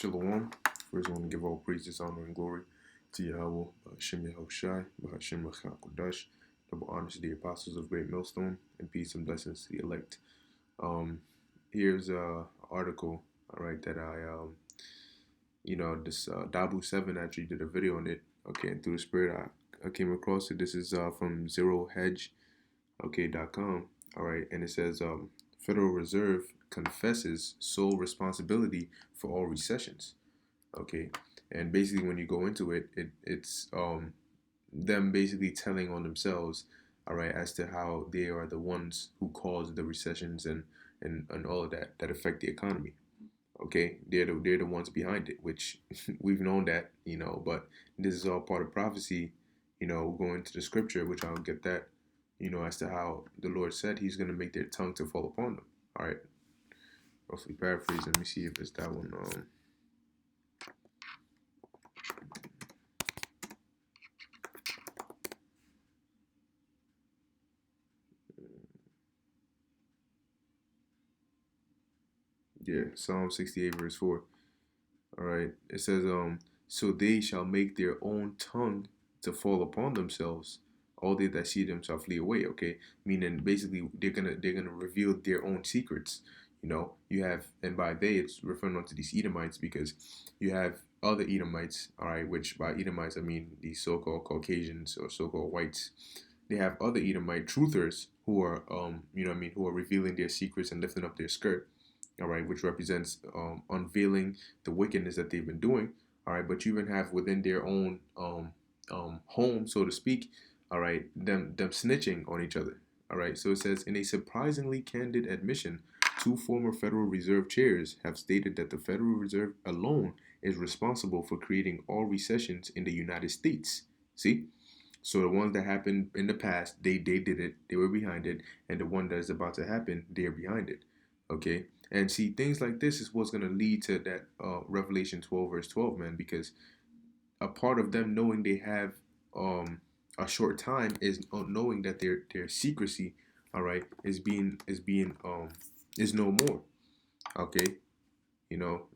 Shalom. First, I want to give all praises, honor, and glory to Yahweh, Hashem Yahushai, Hashem Kodash. Double honors to the apostles of Great Millstone, and peace and blessings to the elect. Here's a article, all right, that this Dabu 7 actually did a video on it, okay, and through the spirit, I came across it. This is from zerohedge.com, all right, and it says, Federal Reserve confesses sole responsibility for all recessions. Okay, and basically when you go into it, it's them basically telling on themselves, all right, as to how they are the ones who caused the recessions and all of that affect the economy. Okay, they're the ones behind it, which we've known that, but this is all part of prophecy, going to the scripture, which I'll get that, as to how the Lord said He's going to make their tongue to fall upon them. All right, roughly paraphrase. Let me see if it's that one. Yeah, Psalm 68 verse 4. All right, it says, so they shall make their own tongue to fall upon themselves. All they that see them shall flee away. Okay, meaning basically they're gonna reveal their own secrets. You have, and by they it's referring on to these Edomites, because you have other Edomites. All right, which by Edomites I mean these so-called Caucasians or so-called whites. They have other Edomite truthers who are, who are revealing their secrets and lifting up their skirt. All right, which represents unveiling the wickedness that they've been doing. All right, but you even have within their own home, so to speak, all right, them snitching on each other. All right, so it says, in a surprisingly candid admission, two former Federal Reserve chairs have stated that the Federal Reserve alone is responsible for creating all recessions in the United States. See? So the ones that happened in the past, they did it, they were behind it, and the one that is about to happen, they're behind it. Okay, and see, things like this is what's going to lead to that Revelation 12 verse 12, man, because a part of them knowing they have a short time is knowing that their secrecy, all right, is no more. Okay,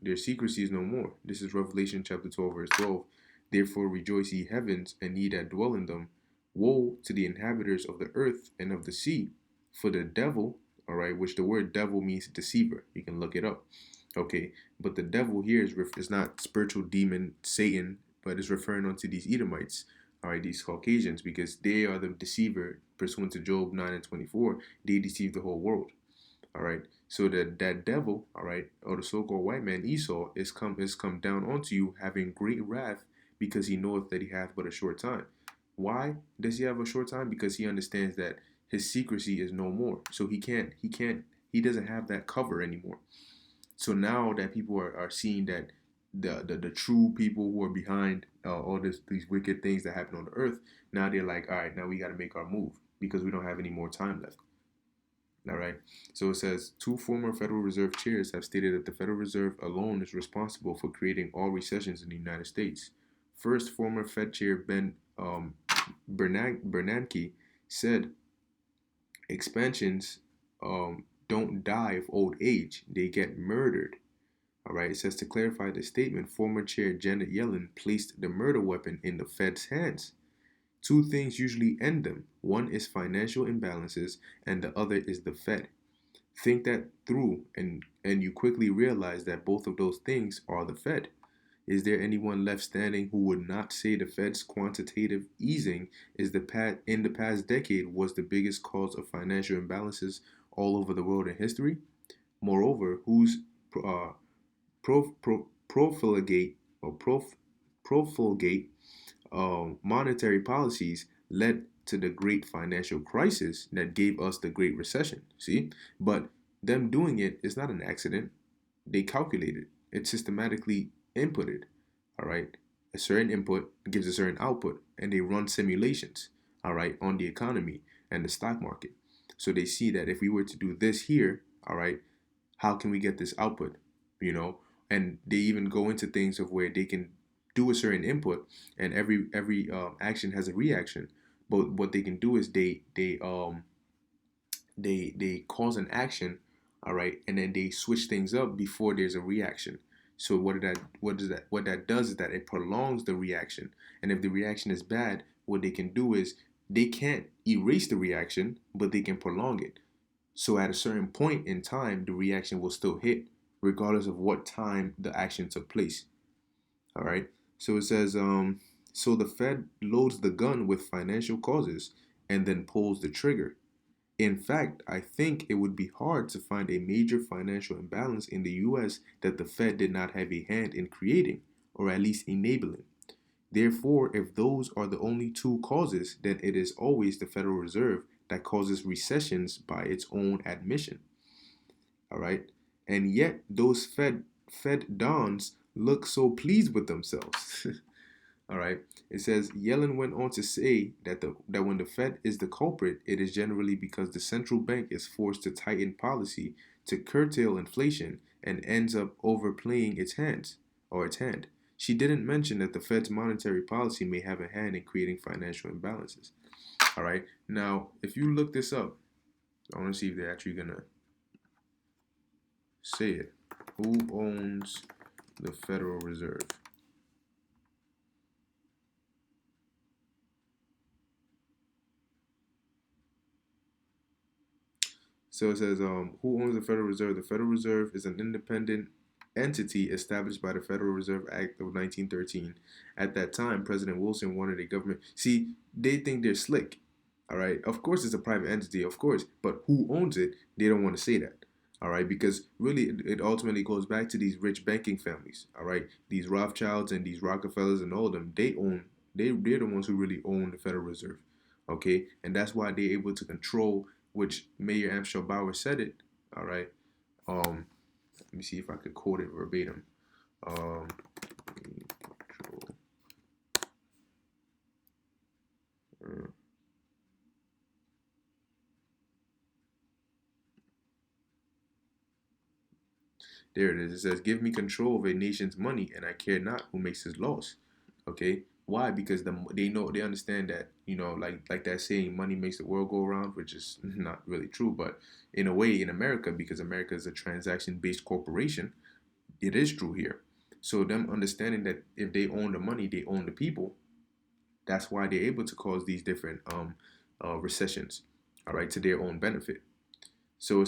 their secrecy is no more. This is Revelation chapter 12 verse 12. Therefore rejoice, ye heavens, and ye that dwell in them. Woe to the inhabitants of the earth and of the sea, for the devil, all right, which the word devil means deceiver. You can look it up. Okay, but the devil here is not spiritual demon Satan, but is referring on to these Edomites, all right, these Caucasians, because they are the deceiver. Pursuant to Job 9 and 24, they deceive the whole world. All right, so that devil, all right, or the so-called white man Esau is come down onto you, having great wrath, because he knoweth that he hath but a short time. Why does he have a short time? Because he understands that his secrecy is no more. So he doesn't have that cover anymore. So now that people are seeing that the true people who are behind all these wicked things that happen on the earth, now they're like, all right, now we got to make our move, because we don't have any more time left. All right. So it says, two former Federal Reserve chairs have stated that the Federal Reserve alone is responsible for creating all recessions in the United States. First, former Fed Chair Ben Bernanke said, expansions don't die of old age, they get murdered. All right, it says, to clarify the statement, former Chair Janet Yellen placed the murder weapon in the Fed's hands. Two things usually end them. One is financial imbalances, and the other is the Fed. Think that through, and you quickly realize that both of those things are the Fed. Is there anyone left standing who would not say the Fed's quantitative easing in the past decade was the biggest cause of financial imbalances all over the world in history? Moreover, whose profligate monetary policies led to the great financial crisis that gave us the Great Recession. See? But them doing it is not an accident. They calculated. It's systematically inputted. All right? A certain input gives a certain output, and they run simulations, all right, on the economy and the stock market. So they see that if we were to do this here, all right, how can we get this output? And they even go into things of where they can do a certain input, and every action has a reaction. But what they can do is they cause an action, all right, and then they switch things up before there's a reaction. So what that does is that it prolongs the reaction. And if the reaction is bad, what they can do is they can't erase the reaction, but they can prolong it. So at a certain point in time, the reaction will still hit, regardless of what time the action took place. All right. So it says, so the Fed loads the gun with financial causes and then pulls the trigger. In fact, I think it would be hard to find a major financial imbalance in the US that the Fed did not have a hand in creating, or at least enabling. Therefore, if those are the only two causes, then it is always the Federal Reserve that causes recessions by its own admission. All right. And yet those Fed dons look so pleased with themselves. All right. It says Yellen went on to say that when the Fed is the culprit, it is generally because the central bank is forced to tighten policy to curtail inflation and ends up overplaying its hand. She didn't mention that the Fed's monetary policy may have a hand in creating financial imbalances. All right. Now, if you look this up, I want to see if they're actually gonna say it. Who owns the Federal Reserve? So it says, who owns the Federal Reserve? The Federal Reserve is an independent entity established by the Federal Reserve Act of 1913. At that time, President Wilson wanted a government. See, they think they're slick. All right. Of course, it's a private entity, of course, but who owns it? They don't want to say that. All right, because really, it ultimately goes back to these rich banking families. All right, these Rothschilds and these Rockefellers and all of them. They're the ones who really own the Federal Reserve. Okay, and that's why they're able to control. Which Mayor Amschel Bauer said it. All right. Let me see if I could quote it verbatim. Um, uh, there it is. It says, "Give me control of a nation's money, and I care not who makes his laws." Okay. Why? Because they understand that like that saying, "Money makes the world go around," which is not really true, but in a way, in America, because America is a transaction-based corporation, it is true here. So them understanding that if they own the money, they own the people. That's why they're able to cause these different recessions, all right, to their own benefit. So it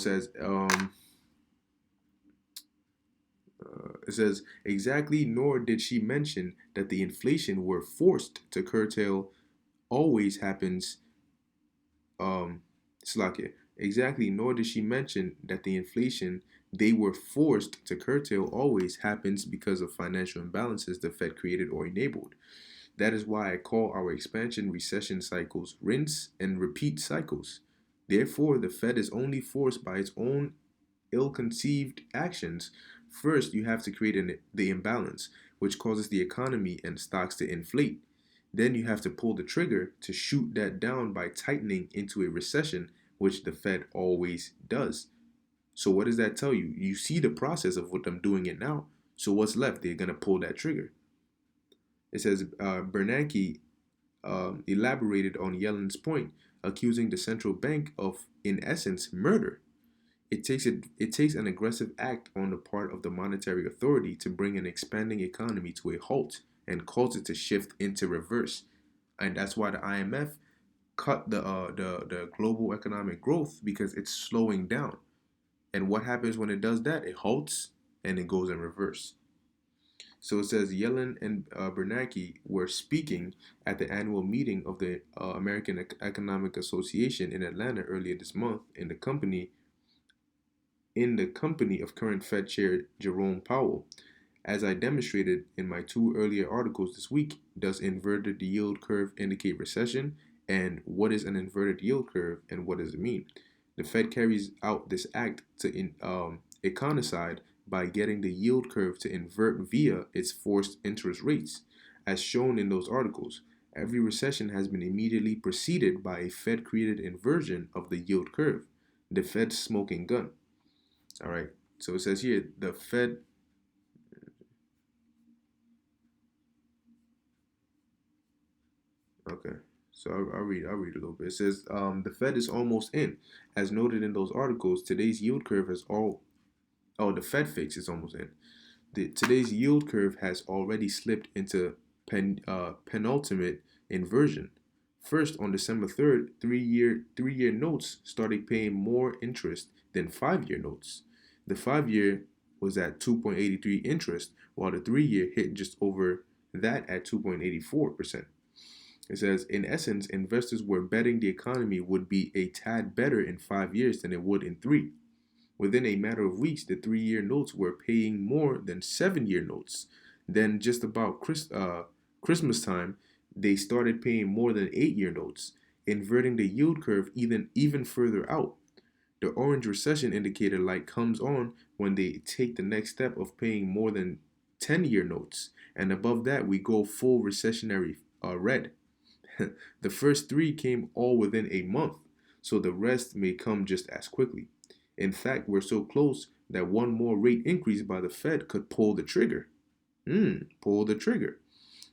says exactly. Nor did she mention that the inflation we're forced to curtail always happens. Slakia. Exactly. Nor did she mention that the inflation they were forced to curtail always happens because of financial imbalances the Fed created or enabled. That is why I call our expansion recession cycles rinse and repeat cycles. Therefore, the Fed is only forced by its own ill conceived actions. First, you have to create the imbalance, which causes the economy and stocks to inflate. Then you have to pull the trigger to shoot that down by tightening into a recession, which the Fed always does. So, what does that tell you? You see the process of what them doing it now. So, what's left? They're going to pull that trigger. It says Bernanke elaborated on Yellen's point, accusing the central bank of, in essence, murder. It takes an aggressive act on the part of the monetary authority to bring an expanding economy to a halt and cause it to shift into reverse. And that's why the IMF cut the global economic growth, because it's slowing down. And what happens when it does that? It halts and it goes in reverse. So it says Yellen and Bernanke were speaking at the annual meeting of the American Economic Association in Atlanta earlier this month in the company of current Fed Chair Jerome Powell. As I demonstrated in my two earlier articles this week, does inverted yield curve indicate recession? And what is an inverted yield curve and what does it mean? The Fed carries out this act to economicide by getting the yield curve to invert via its forced interest rates. As shown in those articles, every recession has been immediately preceded by a Fed created inversion of the yield curve, the Fed's smoking gun. All right. So it says here the Fed. Okay. So I'll read a little bit. It says the Fed is almost in, as noted in those articles. Today's yield curve has all. Oh, the Fed fix is almost in. Today's yield curve has already slipped into penultimate inversion. First, on December 3rd, three-year notes started paying more interest than 5-year notes. The 5-year was at 2.83 interest, while the 3-year hit just over that at 2.84%. It says, in essence, investors were betting the economy would be a tad better in 5 years than it would in three. Within a matter of weeks, the 3-year notes were paying more than 7-year notes. Then, just about Christmas time, they started paying more than 8-year notes, inverting the yield curve even further out. The orange recession indicator light comes on when they take the next step of paying more than 10-year notes, and above that, we go full recessionary red. The first three came all within a month, so the rest may come just as quickly. In fact, we're so close that one more rate increase by the Fed could pull the trigger. Pull the trigger.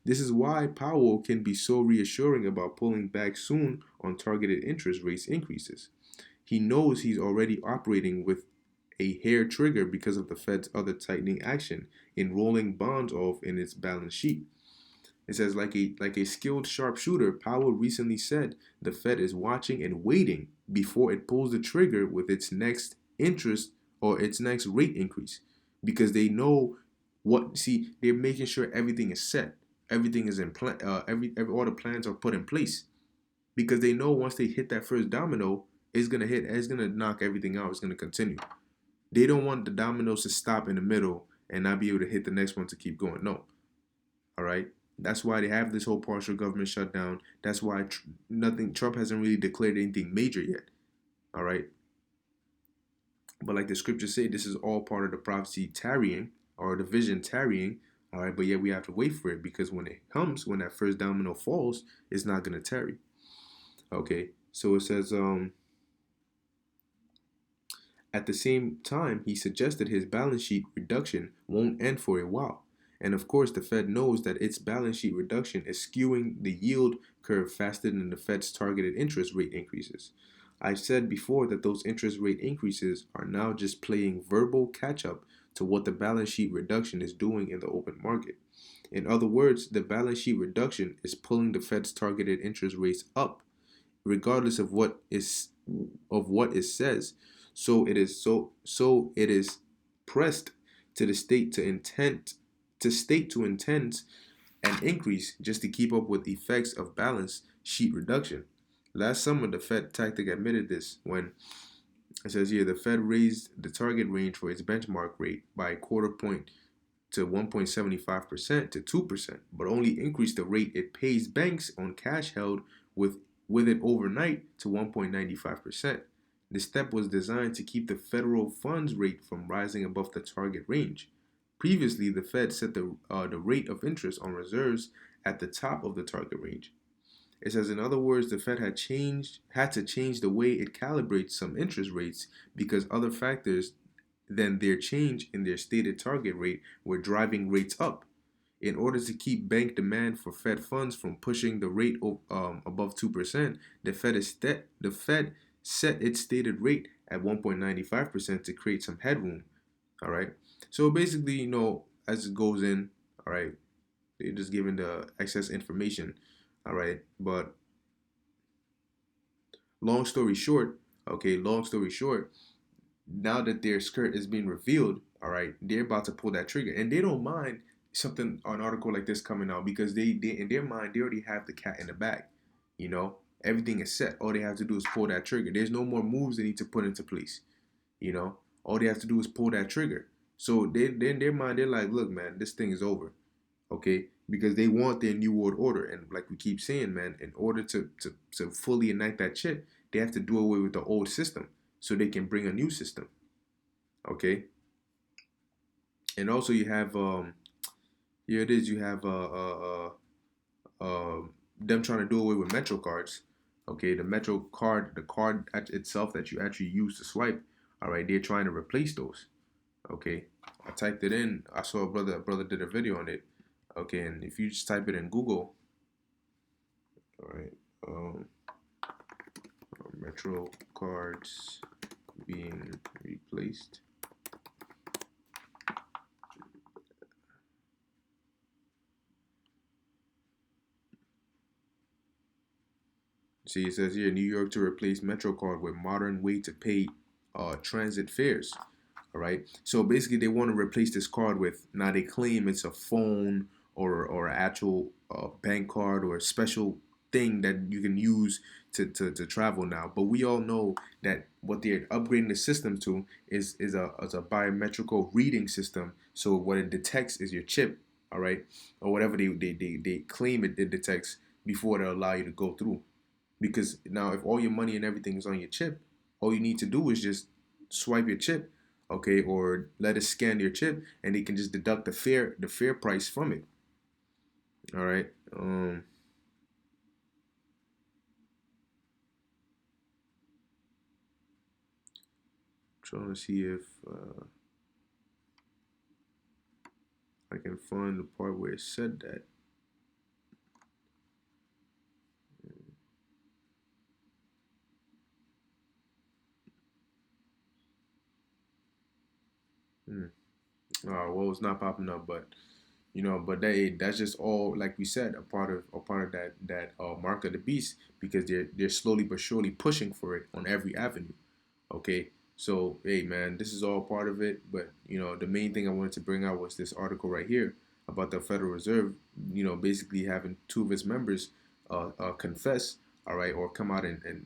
This is why Powell can be so reassuring about pulling back soon on targeted interest rates increases. He knows he's already operating with a hair trigger because of the Fed's other tightening action in rolling bonds off in its balance sheet. It says, like a skilled sharpshooter, Powell recently said the Fed is watching and waiting before it pulls the trigger with its next interest or its next rate increase, because they know what. See, they're making sure everything is set, everything is in plan, all the plans are put in place, because they know once they hit that first domino, it's gonna knock everything out. It's gonna continue. They don't want the dominoes to stop in the middle and not be able to hit the next one to keep going. No, all right. That's why they have this whole partial government shutdown. That's why Trump hasn't really declared anything major yet. All right. But like the scriptures say, this is all part of the prophecy tarrying, or the vision tarrying. All right. But yet we have to wait for it, because when it comes, when that first domino falls, it's not going to tarry. Okay. So it says, at the same time, he suggested his balance sheet reduction won't end for a while. And of course, the Fed knows that its balance sheet reduction is skewing the yield curve faster than the Fed's targeted interest rate increases. I've said before that those interest rate increases are now just playing verbal catch up to what the balance sheet reduction is doing in the open market. In other words, the balance sheet reduction is pulling the Fed's targeted interest rates up, regardless of what it says. So it is pressed to the state to intend an increase just to keep up with effects of balance sheet reduction. Last summer, the Fed tactic admitted this when it says here the Fed raised the target range for its benchmark rate by a quarter point to 1.75% to 2%, but only increased the rate it pays banks on cash held with it overnight to 1.95%. The step was designed to keep the federal funds rate from rising above the target range. Previously, the Fed set the rate of interest on reserves at the top of the target range. It says, in other words, the Fed had to change the way it calibrates some interest rates, because other factors than their change in their stated target rate were driving rates up. In order to keep bank demand for Fed funds from pushing the rate above 2%, the Fed set its stated rate at 1.95% to create some headroom. All right. So basically, as it goes in, all right, they're just giving the excess information. All right. But long story short, now that their skirt is being revealed, all right, they're about to pull that trigger, and they don't mind an article like this coming out, because they in their mind, they already have the cat in the bag. Everything is set. All they have to do is pull that trigger. There's no more moves they need to put into place. All they have to do is pull that trigger. So they in their mind, they're like, look, man, this thing is over. Okay, because they want their new world order, and like we keep saying, man, in order to fully enact that shit, they have to do away with the old system so they can bring a new system. Okay, and also you have here it is. You have them trying to do away with Metro cards. Okay, the Metro card, the card itself that you actually use to swipe. All right, they're trying to replace those. Okay, I typed it in. I saw a brother did a video on it. Okay, and if you just type it in Google, all right, Metro cards being replaced. See, it says here New York to replace MetroCard with modern way to pay transit fares. All right. So basically, they want to replace this card with, now they claim it's a phone or actual bank card or a special thing that you can use to travel now. But we all know that what they're upgrading the system to is a biometrical reading system. So what it detects is your chip, all right, or whatever they claim it detects before they allow you to go through. Because now, if all your money and everything is on your chip, all you need to do is just swipe your chip, okay, or let it scan your chip, and they can just deduct the fare price from it. All right. Trying to see if I can find the part where it said that. Hmm. Well, it's not popping up, but but that's just all, like we said, a part of that mark of the beast, because they're slowly but surely pushing for it on every avenue. Okay, so hey man, this is all part of it, but the main thing I wanted to bring out was this article right here about the Federal Reserve, basically having two of its members confess, all right, or come out and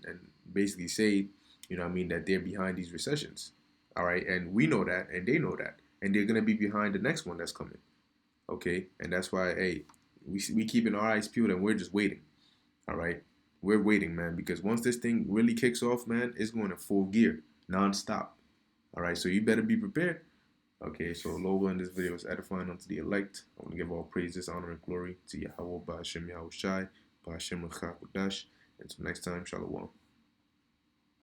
basically say, I mean, that they're behind these recessions, all right, and we know that, and they know that, and they're gonna be behind the next one that's coming. Okay, and that's why, hey, we keeping our eyes peeled, and we're just waiting. All right, we're waiting, man, because once this thing really kicks off, man, it's going to full gear, nonstop. All right, so you better be prepared. Okay, so logo in this video is edifying unto the elect. I want to give all praises, honor, and glory to Yahweh, Ba'ashem Yahweh Shai, Ba'ashem L'chakudash. Until next time, Shalom.